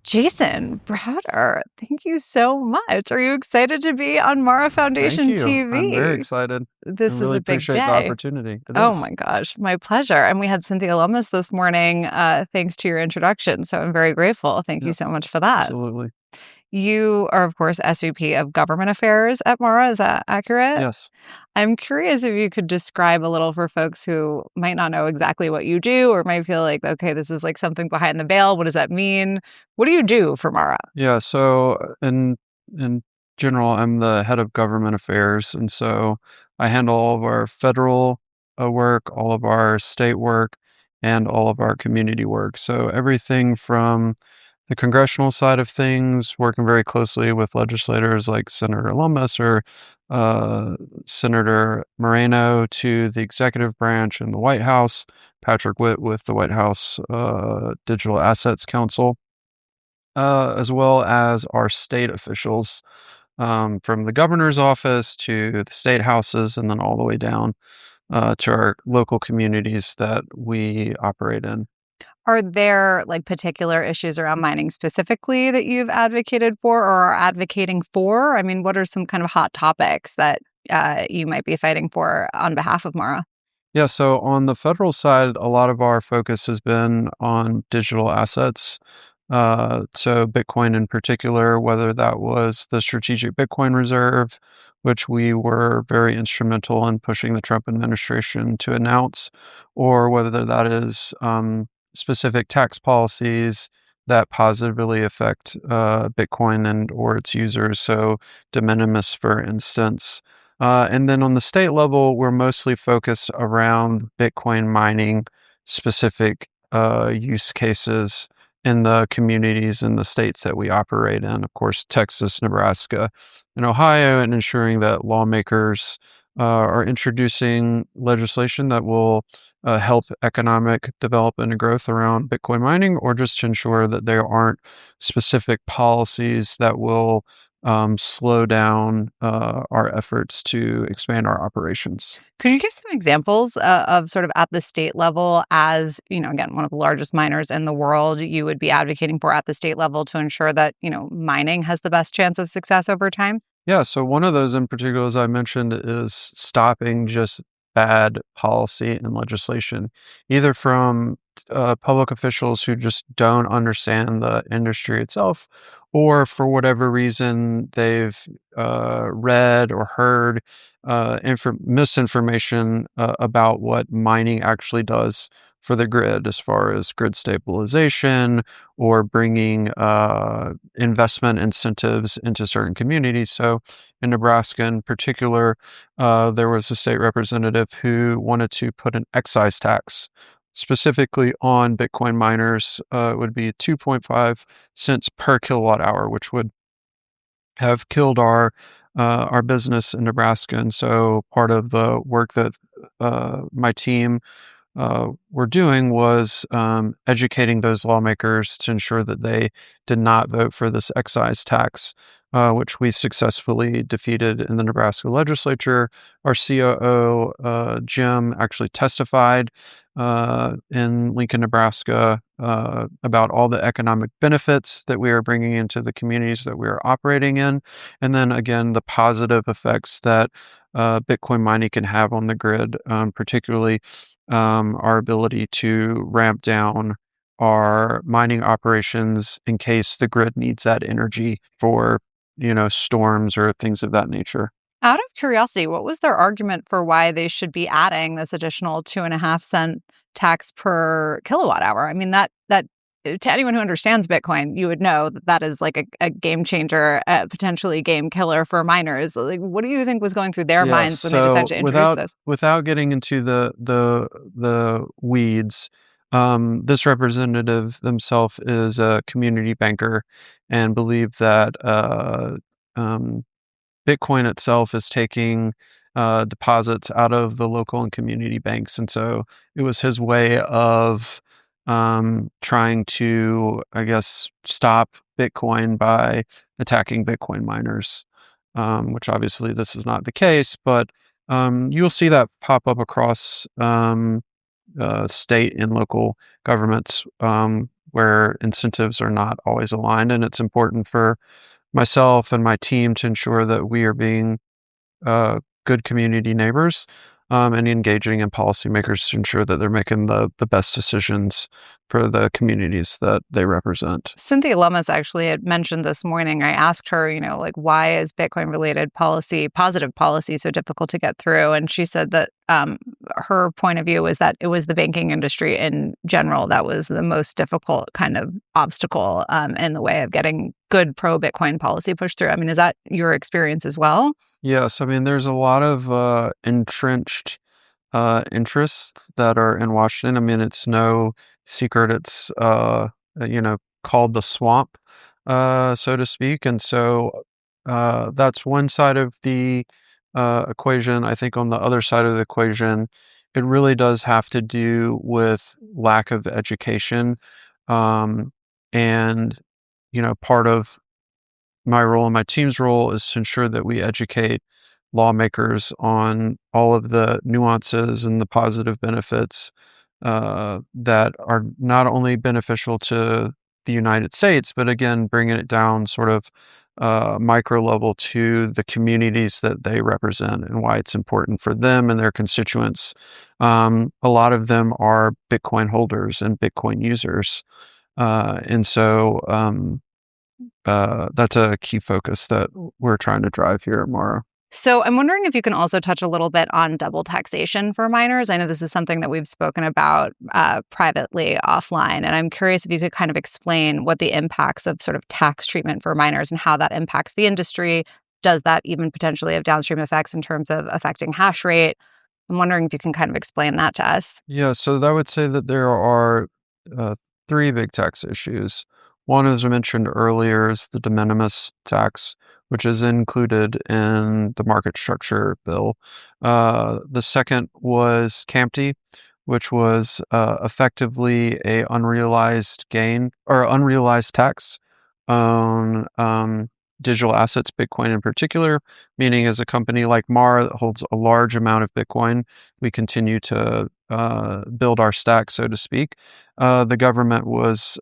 Jayson Browder, thank you so much. Are you excited to be on Mara Foundation Thank you. TV? I'm very excited. This I is really a big appreciate the day. opportunity. It Oh is. my gosh, my pleasure. And we had Cynthia Lummis this morning, thanks to your introduction. So I'm very grateful. Thank you Yep, so much for that. absolutely. You are, of course, SVP of Government Affairs at Mara. Is that accurate? Yes. I'm curious if you could describe a little for folks who might not know exactly what you do or might feel like, okay, this is like something behind the veil. What does that mean? What do you do for Mara? Yeah. So in general, I'm the head of government affairs, and so I handle all of our federal work, all of our state work, and all of our community work. So everything from the congressional side of things, working very closely with legislators like Senator Lummis or Senator Moreno, to the executive branch in the White House, Patrick Witt with the White House Digital Assets Council, as well as our state officials, from the governor's office to the state houses, and then all the way down to our local communities that we operate in. Are there like particular issues around mining specifically that you've advocated for or are advocating for? I mean, what are some kind of hot topics that you might be fighting for on behalf of Mara? Yeah, so on the federal side, a lot of our focus has been on digital assets. So Bitcoin in particular, whether that was the Strategic Bitcoin Reserve, which we were very instrumental in pushing the Trump administration to announce, or whether that is specific tax policies that positively affect Bitcoin and or its users. So de minimis, for instance. And then on the state level, we're mostly focused around Bitcoin mining specific use cases in the communities and the states that we operate in. Of course, Texas, Nebraska, and Ohio, and ensuring that lawmakers are introducing legislation that will help economic development and growth around Bitcoin mining, or just to ensure that there aren't specific policies that will slow down our efforts to expand our operations. Could you give some examples of sort of at the state level as, again, one of the largest miners in the world, you would be advocating for at the state level to ensure that, mining has the best chance of success over time? Yeah, so one of those in particular, as I mentioned, is stopping just bad policy and legislation, either from public officials who just don't understand the industry itself, or for whatever reason they've read or heard misinformation about what mining actually does for the grid, as far as grid stabilization or bringing investment incentives into certain communities. So in Nebraska in particular, there was a state representative who wanted to put an excise tax specifically on Bitcoin miners. It would be 2.5 cents per kilowatt hour, which would have killed our business in Nebraska. And so part of the work that my team were doing was educating those lawmakers to ensure that they did not vote for this excise tax, which we successfully defeated in the Nebraska legislature. Our COO, Jim, actually testified in Lincoln, Nebraska, about all the economic benefits that we are bringing into the communities that we are operating in. And then again, the positive effects that Bitcoin mining can have on the grid, particularly our ability to ramp down our mining operations in case the grid needs that energy for, storms or things of that nature. Out of curiosity, what was their argument for why they should be adding this additional 2.5 cent tax per kilowatt hour? I mean, that to anyone who understands Bitcoin, you would know that that is like a game changer, potentially game killer for miners. Like, what do you think was going through their minds when they decided to introduce this? Without getting into the weeds, this representative themselves is a community banker and believe that um, Bitcoin itself is taking deposits out of the local and community banks. And so it was his way of trying to, I guess, stop Bitcoin by attacking Bitcoin miners, which obviously this is not the case, but you'll see that pop up across state and local governments, where incentives are not always aligned. And it's important for myself and my team to ensure that we are being good community neighbors, and engaging in policymakers to ensure that they're making the best decisions for the communities that they represent. Cynthia Lummis actually had mentioned this morning. I asked her, like, why is Bitcoin related policy, positive policy, so difficult to get through? And she said that her point of view was that it was the banking industry in general that was the most difficult kind of obstacle in the way of getting good pro Bitcoin policy pushed through. I mean, is that your experience as well? Yes, I mean, there's a lot of entrenched interests that are in Washington. I mean, it's no secret it's called the swamp, so to speak. And so that's one side of the equation. I think on the other side of the equation, it really does have to do with lack of education. Um, and part of my role and my team's role is to ensure that we educate lawmakers on all of the nuances and the positive benefits that are not only beneficial to the United States, but again, bringing it down sort of micro level to the communities that they represent and why it's important for them and their constituents. A lot of them are Bitcoin holders and Bitcoin users. And so that's a key focus that we're trying to drive here at Mara. So I'm wondering if you can also touch a little bit on double taxation for minors. I know this is something that we've spoken about privately offline, and I'm curious if you could kind of explain what the impacts of sort of tax treatment for minors and how that impacts the industry. Does that even potentially have downstream effects in terms of affecting hash rate? I'm wondering if you can kind of explain that to us. Yeah, so I would say that there are uh, three big tax issues. One, as I mentioned earlier, is the de minimis tax, which is included in the market structure bill. The second was CAMT, which was effectively a unrealized gain or unrealized tax on digital assets, Bitcoin in particular, meaning as a company like Mara that holds a large amount of Bitcoin, we continue to build our stack, so to speak. The government was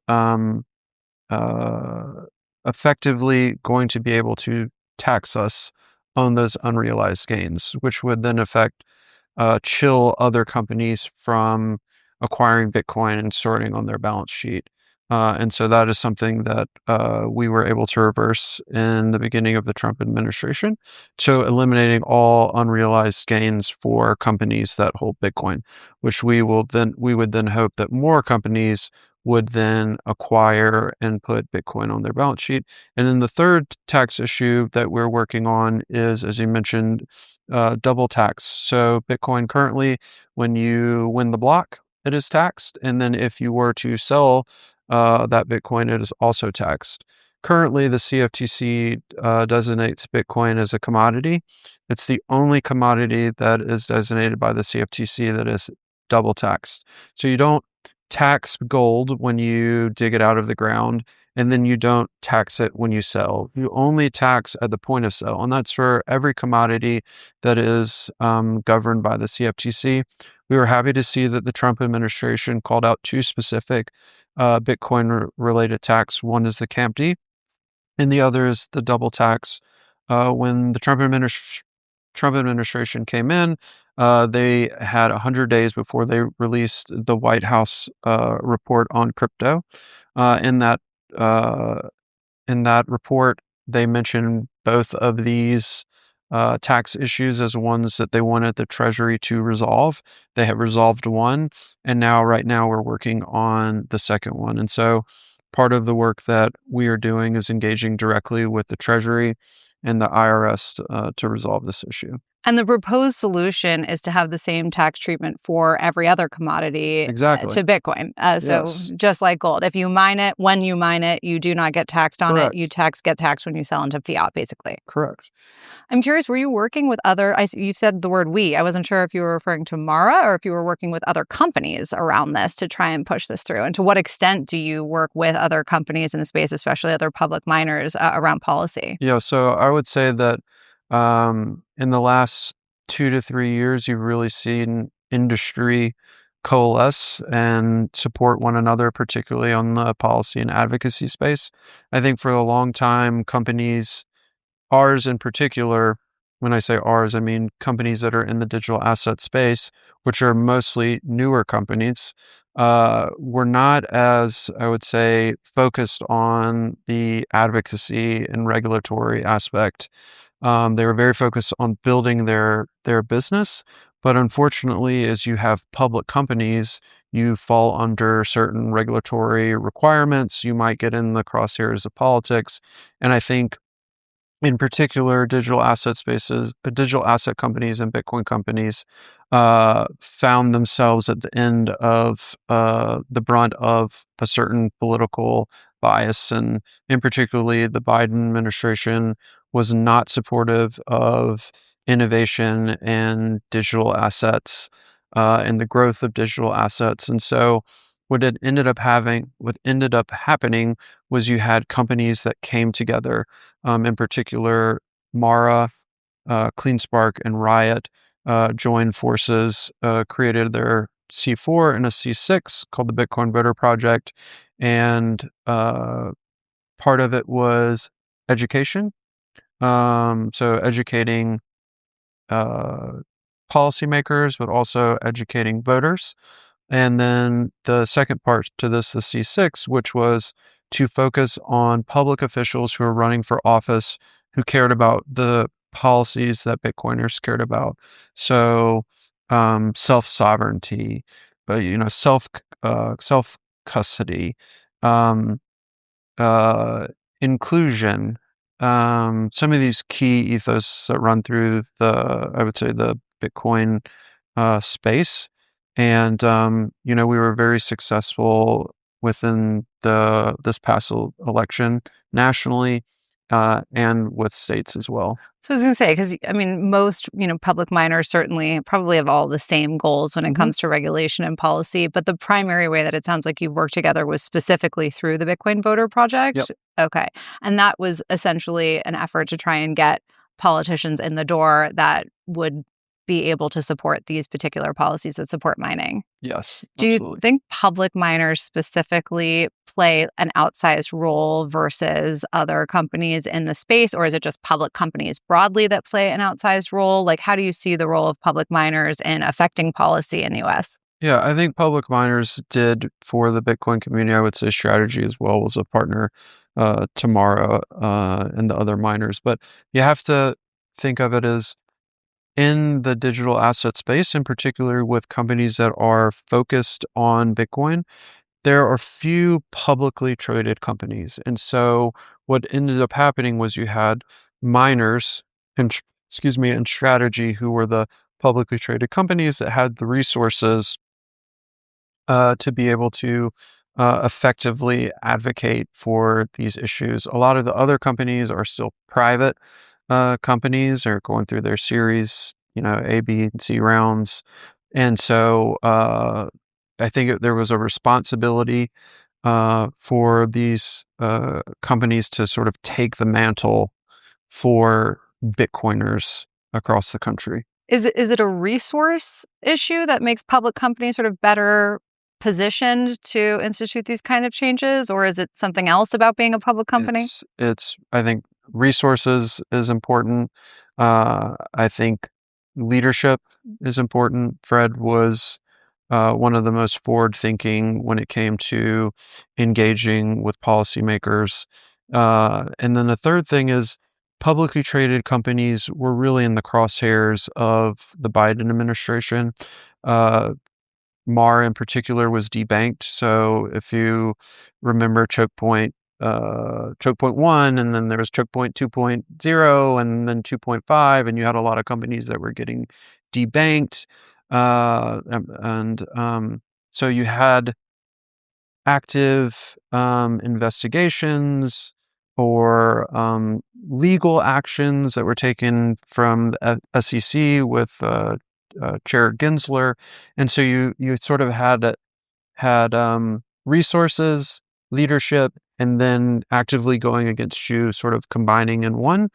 uh, effectively going to be able to tax us on those unrealized gains, which would then affect chill other companies from acquiring Bitcoin and storing on their balance sheet. And so that is something that we were able to reverse in the beginning of the Trump administration. So eliminating all unrealized gains for companies that hold Bitcoin, which we would then hope that more companies would then acquire and put Bitcoin on their balance sheet. And then the third tax issue that we're working on is, as you mentioned, double tax. So Bitcoin currently, when you win the block, it is taxed. And then if you were to sell that Bitcoin, it is also taxed. Currently, the CFTC designates Bitcoin as a commodity. It's the only commodity that is designated by the CFTC that is double taxed. So you don't tax gold when you dig it out of the ground, and then you don't tax it when you sell. You only tax at the point of sale, and that's for every commodity that is governed by the CFTC. We were happy to see that the Trump administration called out two specific Bitcoin-related tax. One is the CAMT, and the other is the double tax. When the Trump administration came in, they had 100 days before they released the White House report on crypto. In that report, they mentioned both of these tax issues as ones that they wanted the Treasury to resolve. They have resolved one, and right now, we're working on the second one. And so part of the work that we are doing is engaging directly with the Treasury and the IRS to resolve this issue. And the proposed solution is to have the same tax treatment for every other commodity Exactly. to Bitcoin. So Yes. just like gold, if you mine it, when you mine it, you do not get taxed on Correct. it. You get taxed when you sell into fiat, basically. Correct. I'm curious, were you working with other, you said the word we. I wasn't sure if you were referring to Mara or if you were working with other companies around this to try and push this through. And to what extent do you work with other companies in the space, especially other public miners around policy? Yeah, so I would say that in the last 2 to 3 years, you've really seen industry coalesce and support one another, particularly on the policy and advocacy space. I think for a long time, companies, ours in particular, when I say ours, I mean companies that are in the digital asset space, which are mostly newer companies, were not as, I would say, focused on the advocacy and regulatory aspect. They were very focused on building their business, but unfortunately, as you have public companies, you fall under certain regulatory requirements. You might get in the crosshairs of politics, and I think in particular, digital asset companies and Bitcoin companies found themselves at the end of the brunt of a certain political bias. And in particularly, the Biden administration was not supportive of innovation and digital assets and the growth of digital assets. And so what ended up happening was you had companies that came together, in particular, Mara, CleanSpark, and Riot joined forces, created their C4 and a C6 called the BitcoinVoter project. And part of it was education. So educating policymakers, but also educating voters. And then the second part to this, the C6, which was to focus on public officials who are running for office who cared about the policies that Bitcoiners cared about. So self-sovereignty, but self custody, um, uh, inclusion, some of these key ethos that run through I would say, the Bitcoin space. And, we were very successful within this past election nationally, and with states as well. So I was going to say, because I mean, most, public miners certainly probably have all the same goals when it Mhm. comes to regulation and policy. But the primary way that it sounds like you've worked together was specifically through the Bitcoin Voter Yep. Project. Okay. And that was essentially an effort to try and get politicians in the door that would be able to support these particular policies that support mining. Yes, Do you absolutely. think public miners specifically play an outsized role versus other companies in the space, or is it just public companies broadly that play an outsized role? Like, how do you see the role of public miners in affecting policy in the US? Yeah, I think public miners did for the Bitcoin community. I would say Strategy as well was a partner, tomorrow, and the other miners. But you have to think of it as in the digital asset space, in particular with companies that are focused on Bitcoin, there are few publicly traded companies. And so what ended up happening was you had miners and and Strategy, who were the publicly traded companies that had the resources to be able to effectively advocate for these issues. A lot of the other companies are still private companies, are going through their series, A, B, and C rounds. And so I think there was a responsibility for these companies to sort of take the mantle for Bitcoiners across the country. Is it a resource issue that makes public companies sort of better positioned to institute these kind of changes, or is it something else about being a public company? I think resources is important. I think leadership is important. Fred was one of the most forward thinking when it came to engaging with policymakers. And then the third thing is publicly traded companies were really in the crosshairs of the Biden administration. Mar in particular was debanked. So if you remember choke point one, and then there was choke point 2.0, and then 2.5, and you had a lot of companies that were getting debanked. So you had active investigations or legal actions that were taken from the SEC with Chair Gensler, and so you sort of had resources, leadership, and then actively going against you, sort of combining in one.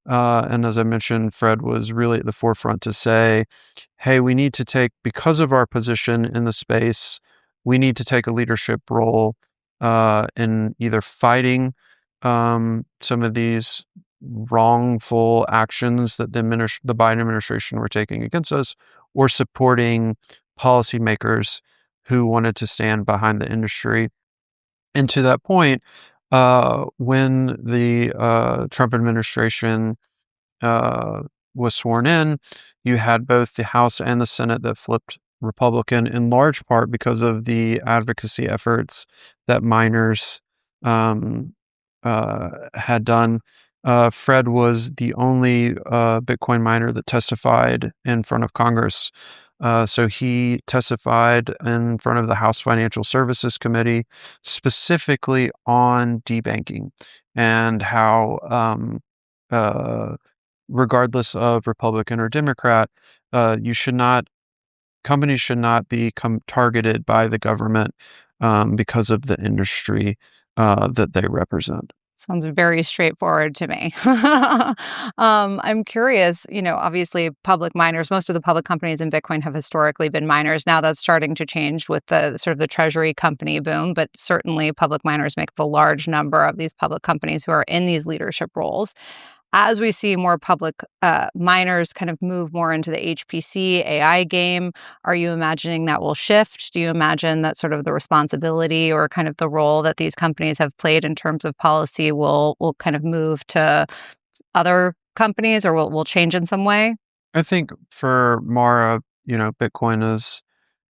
And as I mentioned, Fred was really at the forefront to say, hey, we need to take, because of our position in the space, we need to take a leadership role in either fighting some of these wrongful actions that the Biden administration were taking against us, or supporting policymakers who wanted to stand behind the industry. And to that point, when the Trump administration uh, was sworn in, you had both the House and the Senate that flipped Republican, in large part because of the advocacy efforts that miners um, had done. Fred was the only Bitcoin miner that testified in front of Congress. So he testified in front of the House Financial Services Committee specifically on debanking and how regardless of Republican or Democrat, you should not companies should not become targeted by the government because of the industry that they represent. Sounds very straightforward to me. I'm curious, obviously public miners, most of the public companies in Bitcoin have historically been miners. Now that's starting to change with the sort of the treasury company boom, but certainly public miners make up a large number of these public companies who are in these leadership roles. As we see more public miners kind of move more into the HPC AI game, are you imagining that will shift? Do you imagine that sort of the responsibility or kind of the role that these companies have played in terms of policy will kind of move to other companies, or will change in some way? I think for Mara, Bitcoin is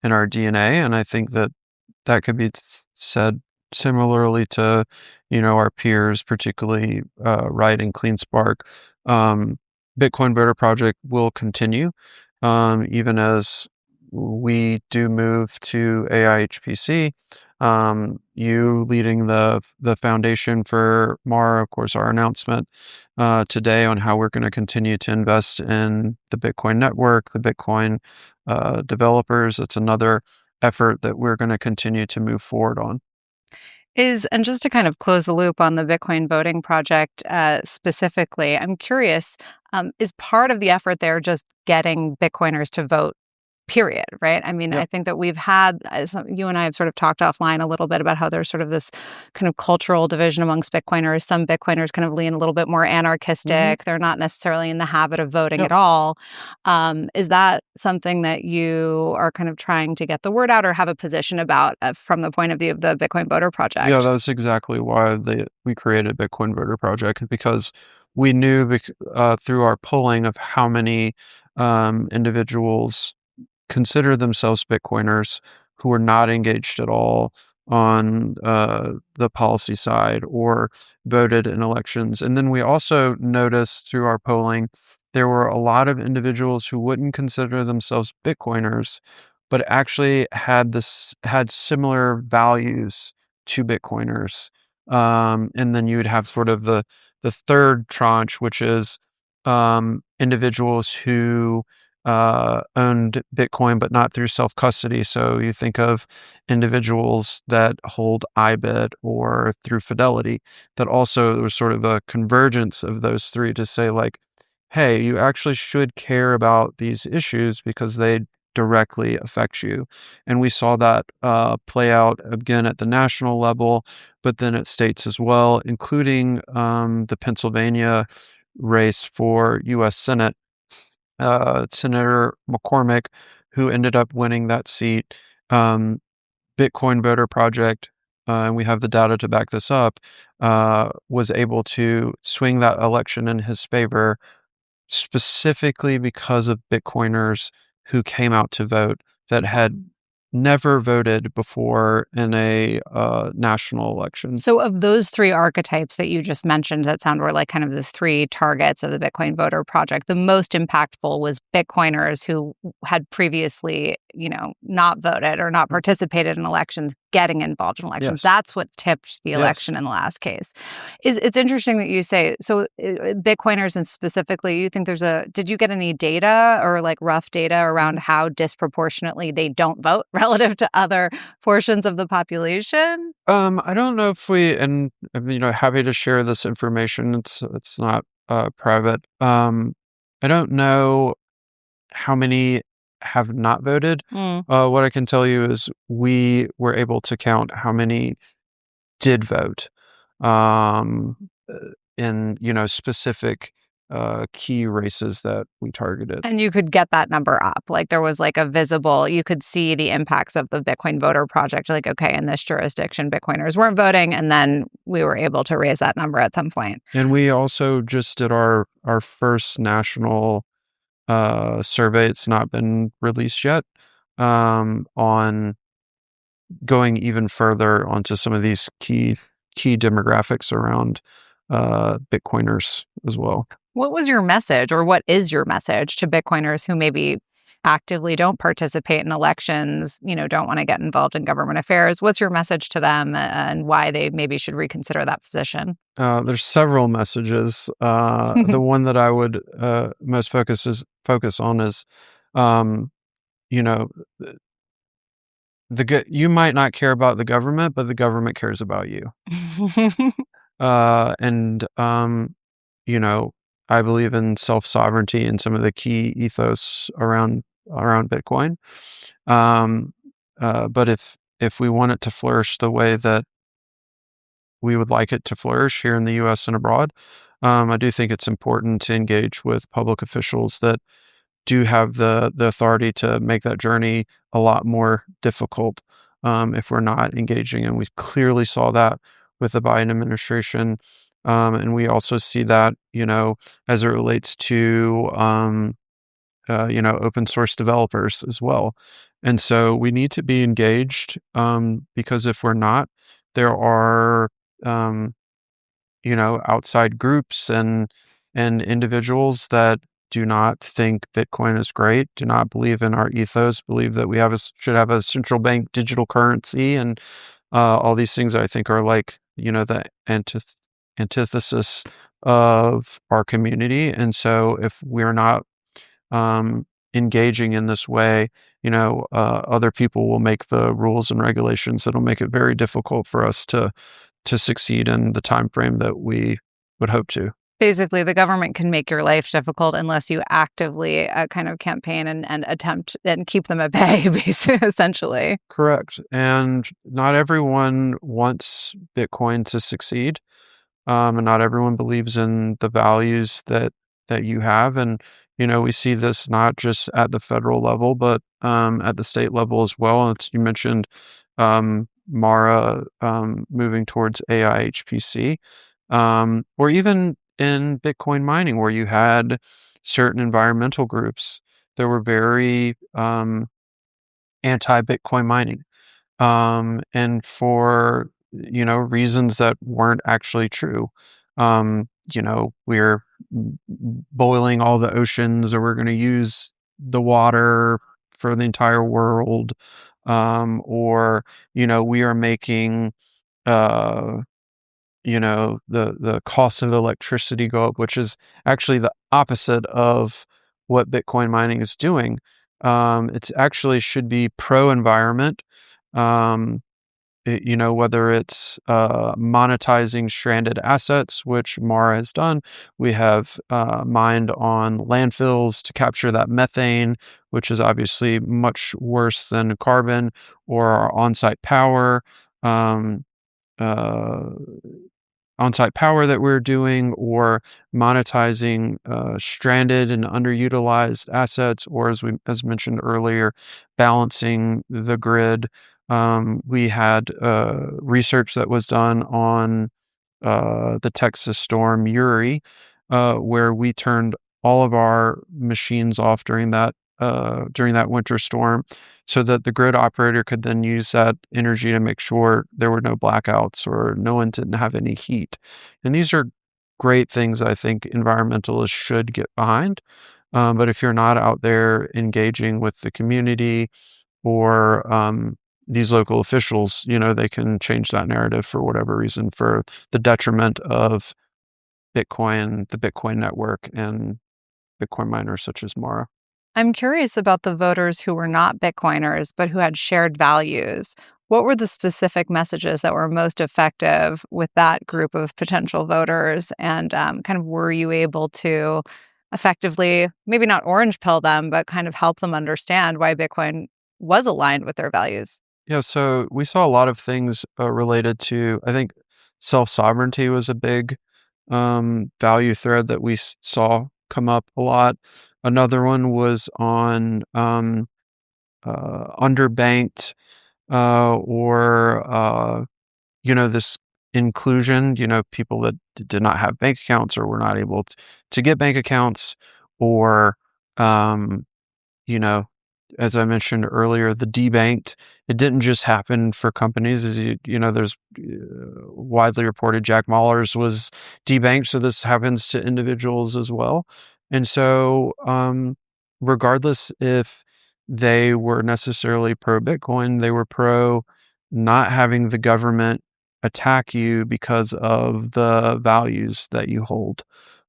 in our DNA, and I think that could be said similarly to, our peers, particularly Riot and CleanSpark. Um, Bitcoin Voter Project will continue, even as we do move to AI/HPC. You leading the foundation for Mara, of course, our announcement today on how we're going to continue to invest in the Bitcoin network, the Bitcoin developers. It's another effort that we're going to continue to move forward on. And just to kind of close the loop on the Bitcoin voting project specifically, I'm curious, is part of the effort there just getting Bitcoiners to vote? Period, right? I mean, Yep. I think that we've had, you and I have sort of talked offline a little bit about how there's sort of this kind of cultural division amongst Bitcoiners. Some Bitcoiners kind of lean a little bit more Mm-hmm. anarchistic. They're not necessarily in the habit of voting Yep. at all. Is that something that you are kind of trying to get the word out or have a position about from the point of view of the Bitcoin Voter Yeah, Project? that's exactly why we created Bitcoin Voter Project, because we knew through our polling of how many individuals consider themselves Bitcoiners who are not engaged at all on the policy side or voted in elections. And then we also noticed through our polling there were a lot of individuals who wouldn't consider themselves Bitcoiners, but actually had similar values to Bitcoiners. And then you would have sort of the third tranche, which is individuals who owned Bitcoin, but not through self-custody. So you think of individuals that hold IBIT or through Fidelity, that also there was sort of a convergence of those three to say like, hey, you actually should care about these issues because they directly affect you. And we saw that play out again at the national level, but then at states as well, including the Pennsylvania race for U.S. Senate. Senator McCormick, who ended up winning that seat, um, Bitcoin Voter Project, and we have the data to back this up, was able to swing that election in his favor specifically because of Bitcoiners who came out to vote that had never voted before in a national election. So, of those three archetypes that you just mentioned, that sound were like kind of the three targets of the Bitcoin Voter Project, the most impactful was Bitcoiners who had previously, not voted or not participated in elections, getting involved in elections. Yes. That's what tipped the Yes. election in the last case. It's interesting that you say so. Bitcoiners, and specifically, you think did you get any data or like rough data around how disproportionately they don't vote relative to other portions of the population? I don't know if and I'm, happy to share this information. It's not private. I don't know how many have not voted. Mm. What I can tell you is we were able to count how many did vote, um, in, specific, key races that we targeted. And you could get that number up. Like there was like a visible, you could see the impacts of the Bitcoin voter project. Like, okay, in this jurisdiction, Bitcoiners weren't voting. And then we were able to raise that number at some point. And we also just did our first national survey. It's not been released yet, on going even further onto some of these key demographics around Bitcoiners as well. What was your message, or what is your message to Bitcoiners who maybe actively don't participate in elections, don't want to get involved in government affairs? What's your message to them, and why they maybe should reconsider that position? There's several messages. The one that I would most focus on is, um, you know, you might not care about the government, but the government cares about you. And I believe in self-sovereignty and some of the key ethos around Bitcoin. But if we want it to flourish the way that we would like it to flourish here in the U.S. and abroad, I do think it's important to engage with public officials that do have the authority to make that journey a lot more difficult, if we're not engaging. And we clearly saw that with the Biden administration. And we also see that, as it relates to, open source developers as well. And so we need to be engaged, because if we're not, there are, um, outside groups and individuals that do not think Bitcoin is great, do not believe in our ethos, believe that we should have a central bank digital currency, and all these things I think are like, the antithesis of our community. And so if we're not engaging in this way, other people will make the rules and regulations that'll make it very difficult for us to succeed in the time frame that we would hope to. Basically, the government can make your life difficult unless you actively kind of campaign and attempt and keep them at bay, basically, essentially. Correct. And not everyone wants Bitcoin to succeed. And not everyone believes in the values that you have. And, we see this not just at the federal level, but at the state level as well. And you mentioned Mara moving towards AI HPC, or even in Bitcoin mining, where you had certain environmental groups that were very anti-Bitcoin mining, and for reasons that weren't actually true. We're boiling all the oceans, or we're going to use the water for the entire world, or we are making the cost of electricity go up, which is actually the opposite of what Bitcoin mining is doing. It's actually should be pro-environment, whether it's monetizing stranded assets, which Mara has done. We have mined on landfills to capture that methane, which is obviously much worse than carbon, or our on-site power. Uh, On-site power that we're doing, or monetizing stranded and underutilized assets, or as mentioned earlier, balancing the grid. We had research that was done on the Texas storm Uri, where we turned all of our machines off during that winter storm, so that the grid operator could then use that energy to make sure there were no blackouts or no one didn't have any heat. And these are great things I think environmentalists should get behind. But if you're not out there engaging with the community, or these local officials, they can change that narrative for whatever reason, for the detriment of Bitcoin, the Bitcoin network, and Bitcoin miners such as Mara. I'm curious about the voters who were not Bitcoiners, but who had shared values. What were the specific messages that were most effective with that group of potential voters? And kind of were you able to effectively, maybe not orange pill them, but kind of help them understand why Bitcoin was aligned with their values? Yeah, so we saw a lot of things related to, I think, self-sovereignty was a big value thread that we saw come up a lot. Another one was on underbanked or this inclusion, people that did not have bank accounts or were not able to get bank accounts, or um, you know, as I mentioned earlier, the debanked. It didn't just happen for companies. As there's widely reported Jack Mallers was debanked, so this happens to individuals as well. And so, regardless if they were necessarily pro Bitcoin, they were pro not having the government attack you because of the values that you hold.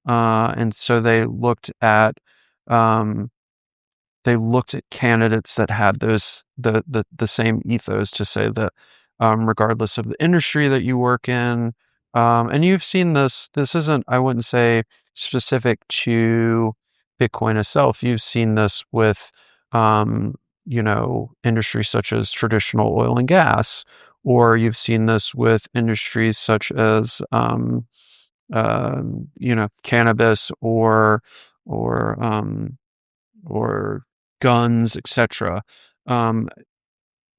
And so um, they looked at candidates that had the same ethos, to say that regardless of the industry that you work in, and you've seen this. This isn't, I wouldn't say, specific to Bitcoin itself. You've seen this with industries such as traditional oil and gas, or you've seen this with industries such as cannabis or or guns, etc. Um,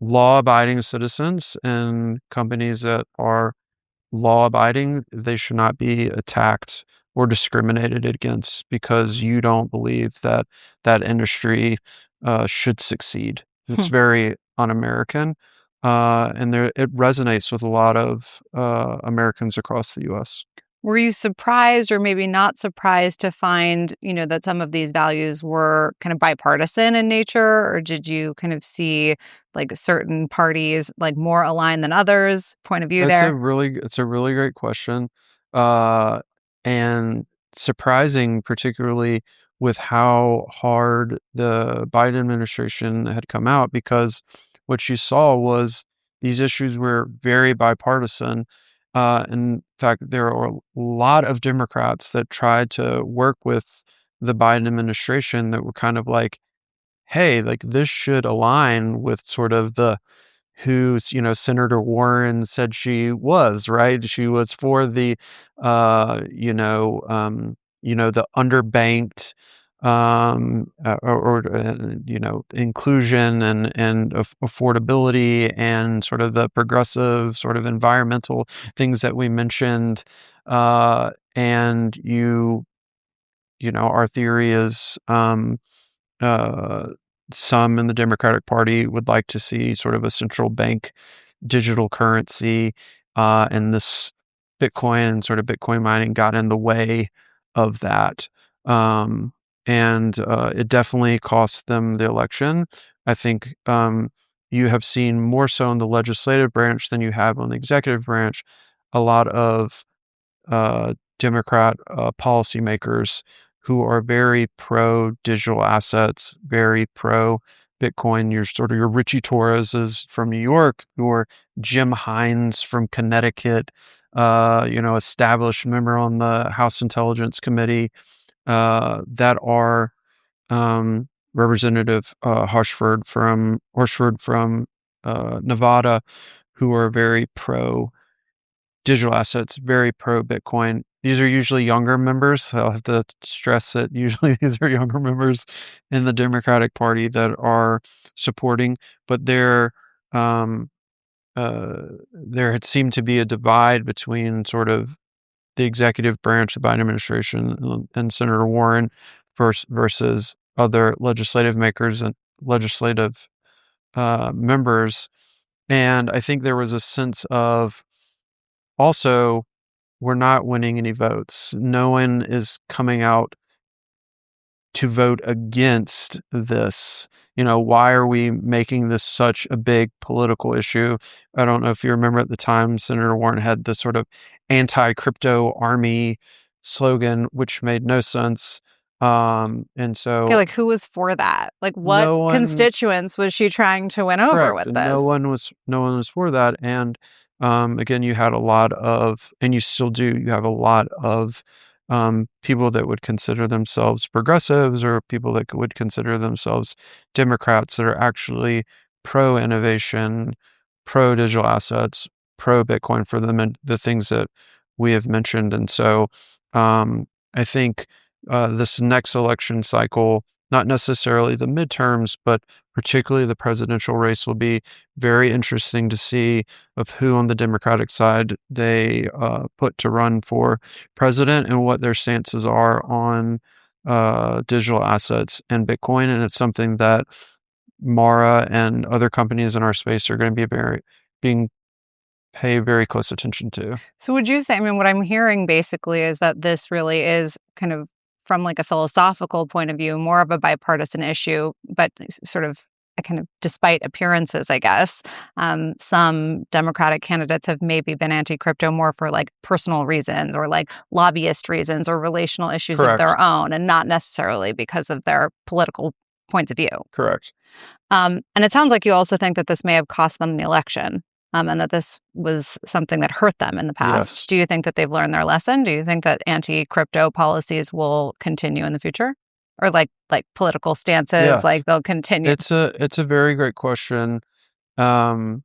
Law-abiding citizens and companies that are law-abiding, they should not be attacked or discriminated against because you don't believe that that industry should succeed. It's Hmm. very un-American, and it resonates with a lot of Americans across the U.S. Were you surprised or maybe not surprised to find, that some of these values were kind of bipartisan in nature? Or did you kind of see like certain parties like more aligned than others? Point of view there? It's a really great question, uh, and surprising, particularly with how hard the Biden administration had come out, because what you saw was these issues were very bipartisan. In fact, there are a lot of Democrats that tried to work with the Biden administration that were kind of like, "Hey, like this should align with sort of the who's, Senator Warren said she was, right? She was for the, the underbanked, inclusion and affordability and sort of the progressive sort of environmental things that we mentioned. And our theory is, uh, some in the Democratic Party would like to see sort of a central bank digital currency, and this Bitcoin and sort of Bitcoin mining got in the way of that. Um, and it definitely cost them the election. I think you have seen more so in the legislative branch than you have on the executive branch a lot of Democrat policymakers who are very pro digital assets, very pro Bitcoin. Your sort of your Richie Torreses from New York, your Jim Hines from Connecticut, established member on the House Intelligence Committee, that are Representative Horsford from Nevada, who are very pro digital assets, very pro Bitcoin. These are usually younger members. So I'll have to stress that usually these are younger members in the Democratic Party that are supporting, but um, there had seemed to be a divide between sort of the executive branch, the Biden administration, and Senator Warren versus other legislative makers and legislative members. And I think there was a sense of also, we're not winning any votes. No one is coming out to vote against this. Why are we making this such a big political issue? I don't know if you remember at the time, Senator Warren had this sort of anti-crypto army slogan, which made no sense. And Okay, so like who was for that? Like what no one constituents was she trying to win over correct, with and this? no one was for that, and, again, you had a lot of and you still do, you have a lot of, people that would consider themselves progressives or people that would consider themselves Democrats that are actually pro-innovation, pro-digital assets, pro-Bitcoin for them and the things that we have mentioned, and so, I think, this next election cycle, not necessarily the midterms, but particularly the presidential race will be very interesting to see of who on the Democratic side they put to run for president and what their stances are on digital assets and Bitcoin. And it's something that Mara and other companies in our space are going to be being pay very close attention to. So would you say, I mean, what I'm hearing basically is that this really is kind of from like a philosophical point of view, more of a bipartisan issue, but sort of a kind of despite appearances, I guess. Some Democratic candidates have maybe been anti-crypto more for like personal reasons or like lobbyist reasons or relational issues of Correct. their own, and not necessarily because of their political points of view. Correct. And it sounds like you also think that this may have cost them the election, and that this was something that hurt them in the past. Yes. Do you think that they've learned their lesson? Do you think that anti-crypto policies will continue in the future, or like political stances, Yes. like they'll continue? It's a very great question. Um,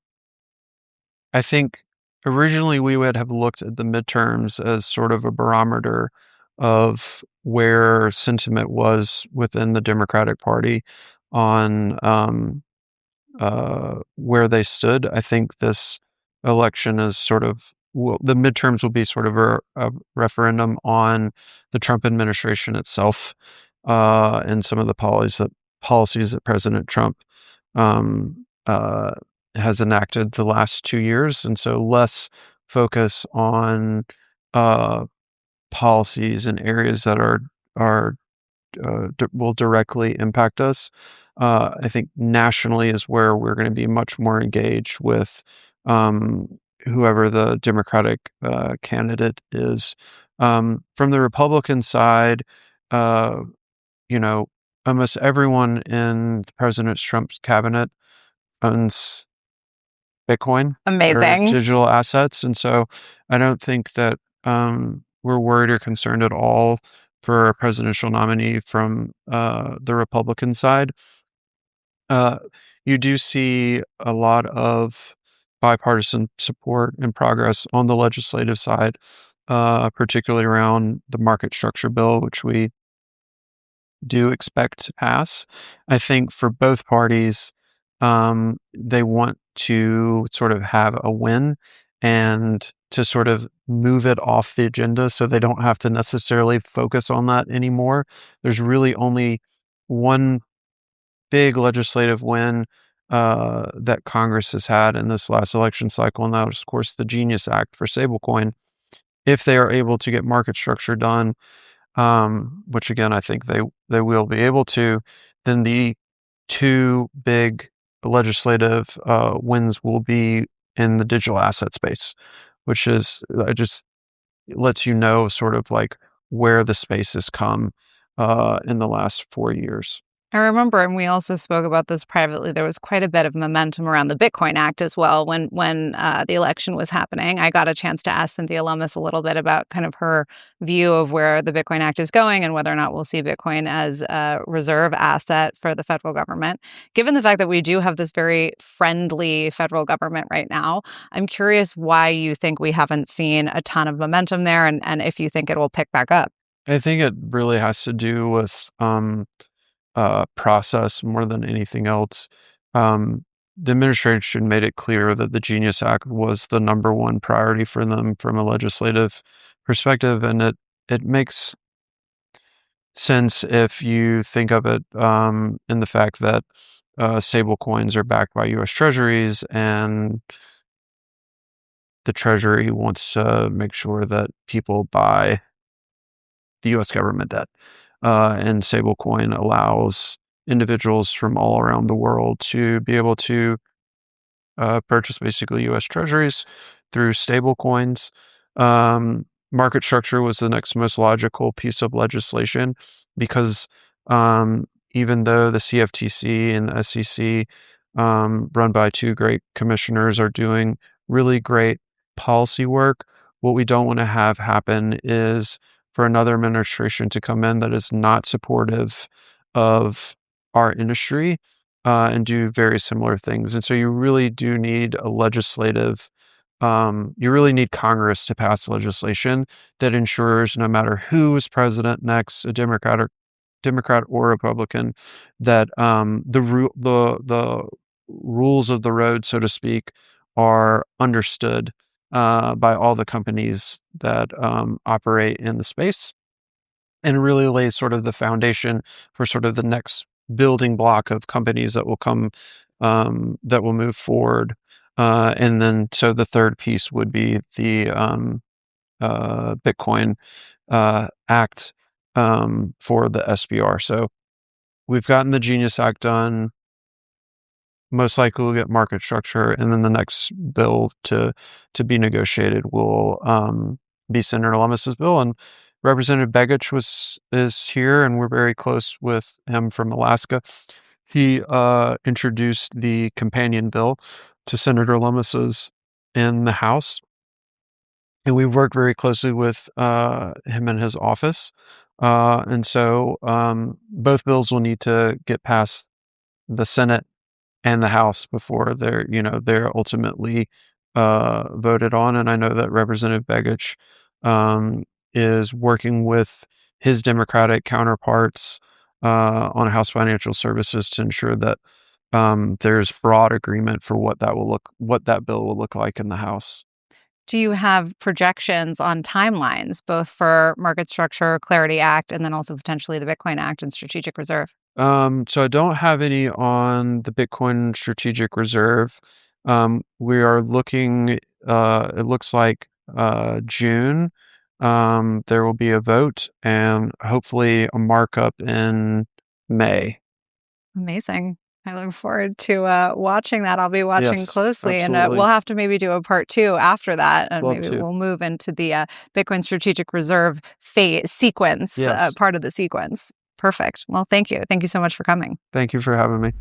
I think originally we would have looked at the midterms as sort of a barometer of where sentiment was within the Democratic Party on where they stood. I think this election is sort of the midterms will be sort of a referendum on the Trump administration itself and some of the policies that President Trump has enacted the last 2 years, and so less focus on uh, policies and areas that are will directly impact us. I think nationally is where we're going to be much more engaged with whoever the Democratic candidate is. From the Republican side, uh, you know, almost everyone in President Trump's cabinet owns Bitcoin or Amazing. digital assets, and so I don't think that we're worried or concerned at all for a presidential nominee from the Republican side. Uh, you do see a lot of bipartisan support and progress on the legislative side, particularly around the market structure bill, which we do expect to pass. I think for both parties, they want to sort of have a win and to sort of move it off the agenda so they don't have to necessarily focus on that anymore. There's really only one big legislative win that Congress has had in this last election cycle, and that was, of course, the Genius Act for stablecoin. If they are able to get market structure done, which again I think they will be able to, then the two big legislative wins will be in the digital asset space, which is I just lets you know sort of like where the space has come in the last 4 years. I remember, and we also spoke about this privately. There was quite a bit of momentum around the Bitcoin Act as well when the election was happening. I got a chance to ask Cynthia Lummis a little bit about kind of her view of where the Bitcoin Act is going and whether or not we'll see Bitcoin as a reserve asset for the federal government. Given the fact that we do have this very friendly federal government right now, I'm curious why you think we haven't seen a ton of momentum there, and if you think it will pick back up. I think it really has to do with process more than anything else. The administration made it clear that the Genius Act was the number one priority for them from a legislative perspective, and it makes sense if you think of it in the fact that stable coins are backed by U.S. Treasuries, and the Treasury wants to make sure that people buy the U.S. government debt. And stablecoin allows individuals from all around the world to be able to purchase basically U.S. treasuries through stablecoins. market structure was the next most logical piece of legislation because even though the CFTC and the SEC, run by two great commissioners, are doing really great policy work, what we don't want to have happen is for another administration to come in that is not supportive of our industry and do very similar things. And so you really do need a legislative, you really need Congress to pass legislation that ensures no matter who is president next, a Democrat or Republican, that the rules of the road, so to speak, are understood by all the companies that operate in the space, and really lay sort of the foundation for sort of the next building block of companies that will come, that will move forward. And then, so the third piece would be the Bitcoin Act for the SBR. So we've gotten the Genius Act done. Most likely we'll get market structure, and then the next bill to be negotiated will be Senator Lummis's bill. And Representative Begich is here, and we're very close with him from Alaska. He introduced the companion bill to Senator Lummis's in the House, and we've worked very closely with him in his office. And so both bills will need to get past the Senate and the House before they're ultimately voted on. And I know that Representative Begich is working with his Democratic counterparts on House Financial Services to ensure that there's broad agreement for what that bill will look like in the House. Do you have projections on timelines, both for Market Structure Clarity Act and then also potentially the Bitcoin Act and Strategic Reserve? So I don't have any on the Bitcoin Strategic Reserve. We are looking, it looks like June, there will be a vote and hopefully a markup in May. Amazing. I look forward to watching that. I'll be watching Yes, closely, and absolutely. we'll have to maybe do a part 2 after that, and Love maybe to. we'll move into the Bitcoin Strategic Reserve sequence, Yes. part of the sequence. Perfect. Well, thank you. Thank you so much for coming. Thank you for having me.